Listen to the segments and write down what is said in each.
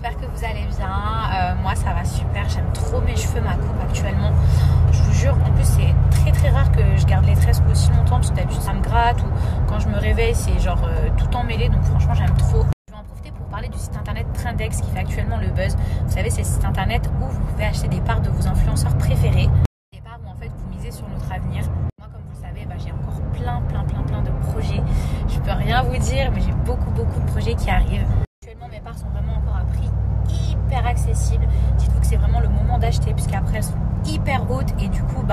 j'espère que vous allez bien. Moi ça va super, j'aime trop mes cheveux, ma coupe actuellement. Je vous jure, en plus c'est très très rare que je garde les tresses aussi longtemps parce que d'habitude ça me gratte ou quand je me réveille c'est genre tout emmêlé, donc franchement j'aime trop. Je vais en profiter pour parler du site internet Trendex qui fait actuellement le buzz. Vous savez, c'est le site internet où vous pouvez acheter des parts de vos influenceurs préférés. Des parts où en fait vous misez sur notre avenir. Moi comme vous le savez, j'ai encore plein de projets. Je peux rien vous dire mais j'ai beaucoup de projets qui arrivent. Actuellement mes parts sont vraiment encore à prix hyper accessible. Dites-vous que c'est vraiment le moment d'acheter puisqu'après elles sont hyper hautes et du coup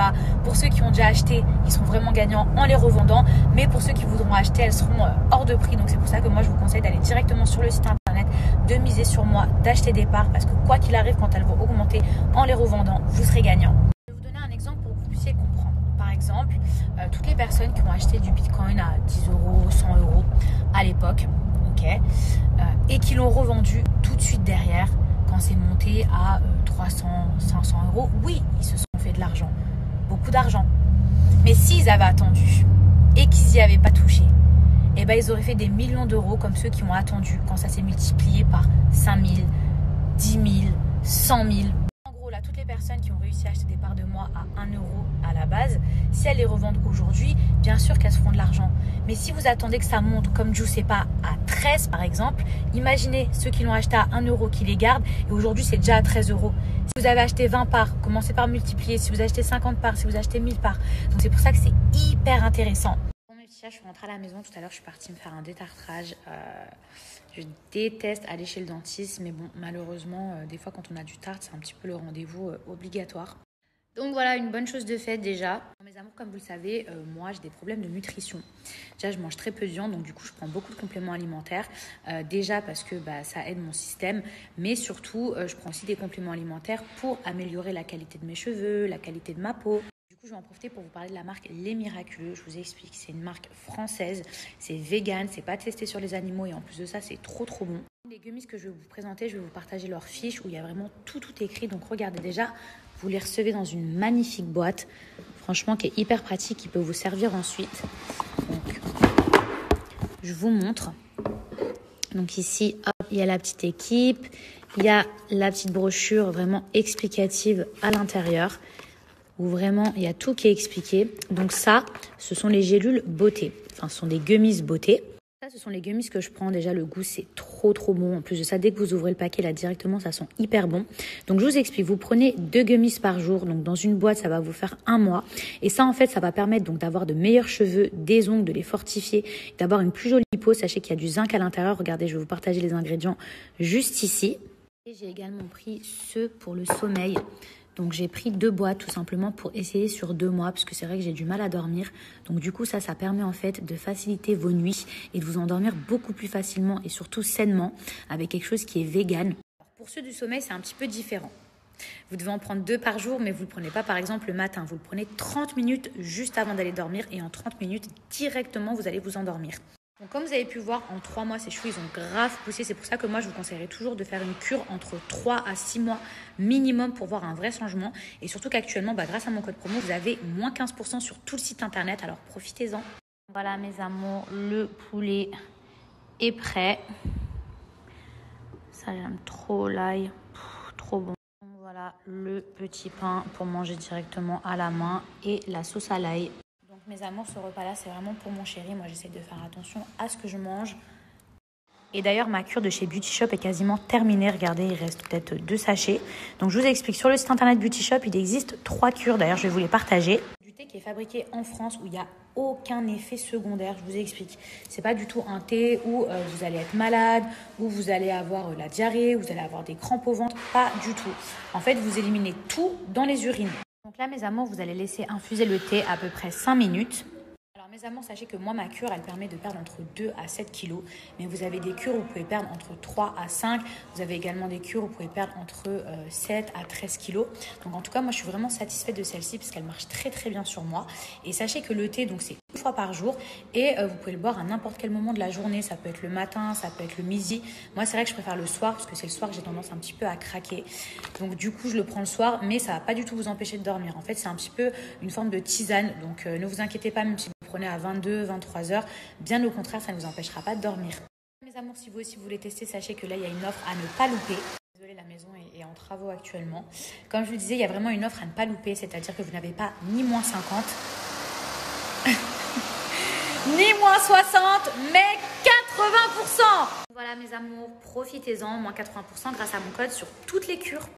pour ceux qui ont déjà acheté ils seront vraiment gagnants en les revendant, mais pour ceux qui voudront acheter elles seront hors de prix. Donc c'est pour ça que moi je vous conseille d'aller directement sur le site internet, de miser sur moi, d'acheter des parts parce que quoi qu'il arrive quand elles vont augmenter en les revendant vous serez gagnant. Je vais vous donner un exemple pour que vous puissiez comprendre. Par exemple toutes les personnes qui ont acheté du bitcoin à 10 euros, 100 euros à l'époque, et qui l'ont revendu tout de suite derrière quand c'est monté à 300, 500 euros, oui, ils se sont fait de l'argent, beaucoup d'argent. Mais s'ils avaient attendu et qu'ils n'y avaient pas touché, ils auraient fait des millions d'euros comme ceux qui ont attendu quand ça s'est multiplié par 5 000, 10 000, 100 000. En gros, là, toutes les personnes qui ont réussi à acheter des parts de moi à 1 euro à la base, si elles les revendent aujourd'hui, bien sûr qu'elles se feront de l'argent. Mais si vous attendez que ça monte, comme je sais pas, à 13 par exemple, imaginez ceux qui l'ont acheté à 1 euro qui les gardent et aujourd'hui c'est déjà à 13 euros. Si vous avez acheté 20 parts, commencez par multiplier. Si vous achetez 50 parts, si vous achetez 1000 parts. Donc c'est pour ça que c'est hyper intéressant. Bon mes petits chats, je suis rentrée à la maison tout à l'heure, je suis partie me faire un détartrage. Je déteste aller chez le dentiste, mais bon, malheureusement, des fois quand on a du tartre, c'est un petit peu le rendez-vous obligatoire. Donc voilà, une bonne chose de faite déjà. Mes amours, comme vous le savez, moi j'ai des problèmes de nutrition. Déjà, je mange très peu de viande, donc du coup, je prends beaucoup de compléments alimentaires. Déjà parce que ça aide mon système, mais surtout, je prends aussi des compléments alimentaires pour améliorer la qualité de mes cheveux, la qualité de ma peau. Du coup, je vais en profiter pour vous parler de la marque Les Miraculeux. Je vous explique, c'est une marque française, c'est vegan, c'est pas testé sur les animaux et en plus de ça, c'est trop bon. Les gummies que je vais vous présenter, je vais vous partager leur fiche où il y a vraiment tout écrit. Donc regardez déjà, vous les recevez dans une magnifique boîte, franchement qui est hyper pratique, qui peut vous servir ensuite. Donc, je vous montre. Donc ici, hop, il y a la petite équipe, il y a la petite brochure vraiment explicative à l'intérieur, où vraiment il y a tout qui est expliqué. Donc ça, ce sont les gélules beauté, enfin ce sont des gummies beauté. Ça, ce sont les gummies que je prends. Déjà, le goût, c'est trop bon. En plus de ça, dès que vous ouvrez le paquet, là, directement, ça sent hyper bon. Donc, je vous explique. Vous prenez 2 gummies par jour. Donc, dans une boîte, ça va vous faire 1 mois. Et ça, en fait, ça va permettre donc d'avoir de meilleurs cheveux, des ongles, de les fortifier, d'avoir une plus jolie peau. Sachez qu'il y a du zinc à l'intérieur. Regardez, je vais vous partager les ingrédients juste ici. Et j'ai également pris ceux pour le sommeil. Donc j'ai pris 2 boîtes tout simplement pour essayer sur 2 mois parce que c'est vrai que j'ai du mal à dormir. Donc du coup ça permet en fait de faciliter vos nuits et de vous endormir beaucoup plus facilement et surtout sainement avec quelque chose qui est vegan. Pour ceux du sommeil c'est un petit peu différent. Vous devez en prendre 2 par jour mais vous ne le prenez pas par exemple le matin. Vous le prenez 30 minutes juste avant d'aller dormir et en 30 minutes directement vous allez vous endormir. Donc comme vous avez pu voir, en 3 mois, ces cheveux, ils ont grave poussé. C'est pour ça que moi, je vous conseillerais toujours de faire une cure entre 3 à 6 mois minimum pour voir un vrai changement. Et surtout qu'actuellement, grâce à mon code promo, vous avez moins 15% sur tout le site internet. Alors profitez-en. Voilà mes amours, le poulet est prêt. Ça, j'aime trop l'ail. Trop bon. Donc, voilà le petit pain pour manger directement à la main et la sauce à l'ail. Donc mes amours, ce repas-là, c'est vraiment pour mon chéri. Moi, j'essaie de faire attention à ce que je mange. Et d'ailleurs, ma cure de chez Beauty Shop est quasiment terminée. Regardez, il reste peut-être 2 sachets. Donc je vous explique, sur le site internet Beauty Shop, il existe 3 cures. D'ailleurs, je vais vous les partager. Du thé qui est fabriqué en France où il n'y a aucun effet secondaire. Je vous explique. C'est pas du tout un thé où vous allez être malade, où vous allez avoir la diarrhée, où vous allez avoir des crampes au ventre. Pas du tout. En fait, vous éliminez tout dans les urines. Donc là, mes amours, vous allez laisser infuser le thé à peu près 5 minutes. Alors mes amours, sachez que moi, ma cure, elle permet de perdre entre 2 à 7 kilos. Mais vous avez des cures où vous pouvez perdre entre 3 à 5. Vous avez également des cures où vous pouvez perdre entre 7 à 13 kilos. Donc en tout cas, moi, je suis vraiment satisfaite de celle-ci parce qu'elle marche très bien sur moi. Et sachez que le thé, donc c'est 1 fois par jour. Et vous pouvez le boire à n'importe quel moment de la journée. Ça peut être le matin, ça peut être le midi. Moi, c'est vrai que je préfère le soir parce que c'est le soir que j'ai tendance un petit peu à craquer. Donc du coup, je le prends le soir, mais ça va pas du tout vous empêcher de dormir. En fait, c'est un petit peu une forme de tisane. Donc ne vous inquiétez pas, même si vous prenez à 22, 23 heures, bien au contraire, ça ne vous empêchera pas de dormir. Mes amours, si vous aussi voulez tester, sachez que là, il y a une offre à ne pas louper. maison est en travaux actuellement. Comme je vous disais, il y a vraiment une offre à ne pas louper, c'est-à-dire que vous n'avez pas ni moins 50, ni moins 60, mais 80%. Voilà mes amours, profitez-en, moins 80% grâce à mon code sur toutes les cures.